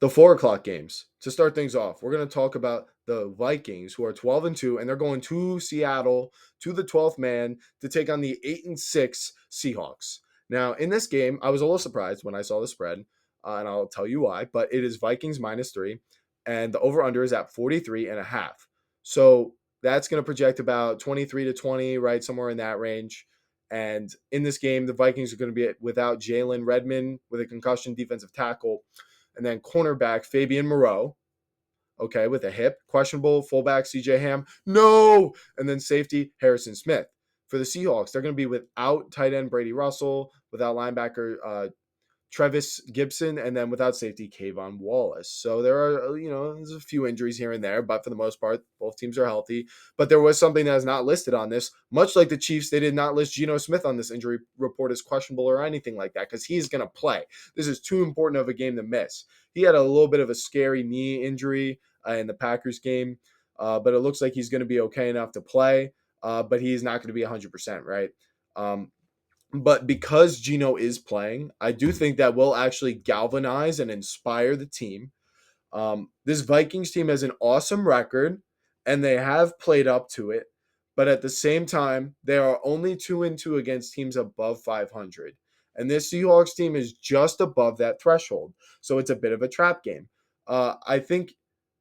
The 4 o'clock games to start things off. We're going to talk about the Vikings, who are 12-2, and they're going to Seattle to the 12th man to take on the 8-6 Seahawks. Now, in this game, I was a little surprised when I saw the spread, and I'll tell you why. But it is Vikings -3, and the over/under is at 43.5. So that's going to project about 23-20, right, somewhere in that range. And in this game, the Vikings are going to be without Jalen Redmond with a concussion, defensive tackle, and then cornerback Fabian Moreau, okay, with a hip, questionable. Fullback CJ Ham, no. And then safety Harrison Smith. For the Seahawks, they're going to be without tight end Brady Russell, without linebacker Trevis Gibson, and then without safety Kayvon Wallace. So there are, there's a few injuries here and there, but for the most part, both teams are healthy. But there was something that is not listed on this. Much like the Chiefs, they did not list Geno Smith on this injury report as questionable or anything like that because he's going to play. This is too important of a game to miss. He had a little bit of a scary knee injury in the Packers game, but it looks like he's going to be okay enough to play, but he's not going to be 100%, right? But because Geno is playing, I do think that will actually galvanize and inspire the team. This Vikings team has an awesome record, and they have played up to it. But at the same time, they are only 2-2 against teams above 500. And this Seahawks team is just above that threshold. So it's a bit of a trap game. I think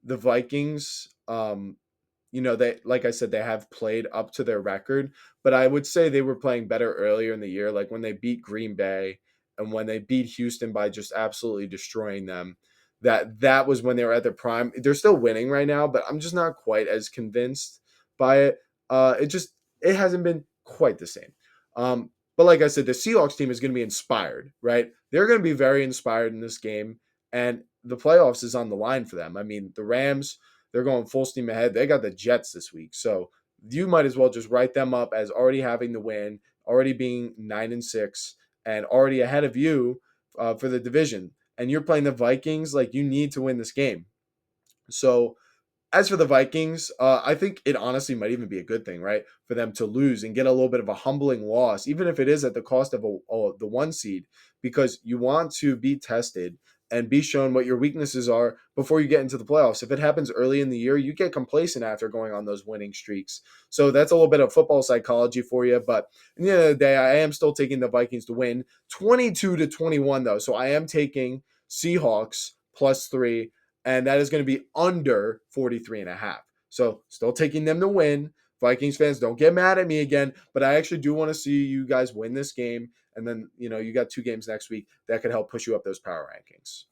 the Vikings, they, like I said, they have played up to their record, but I would say they were playing better earlier in the year, like when they beat Green Bay and when they beat Houston by just absolutely destroying them. That was when they were at their prime. They're still winning right now, but I'm just not quite as convinced by it. It hasn't been quite the same. But like I said, the Seahawks team is going to be inspired, right? They're going to be very inspired in this game, and the playoffs is on the line for them. I mean, the Rams, they're going full steam ahead. They got the Jets this week. So you might as well just write them up as already having the win, already being 9-6, and already ahead of you for the division. And you're playing the Vikings, like you need to win this game. So as for the Vikings, I think it honestly might even be a good thing, right, for them to lose and get a little bit of a humbling loss, even if it is at the cost of the 1 seed, because you want to be tested and be shown what your weaknesses are before you get into the playoffs. If it happens early in the year, you get complacent after going on those winning streaks. So that's a little bit of football psychology for you. But at the end of the day, I am still taking the Vikings to win 22-21, though. So I am taking Seahawks +3, and that is going to be under 43.5. So still taking them to win. Vikings fans, don't get mad at me again, but I actually do want to see you guys win this game. And then, you got 2 games next week that could help push you up those power rankings.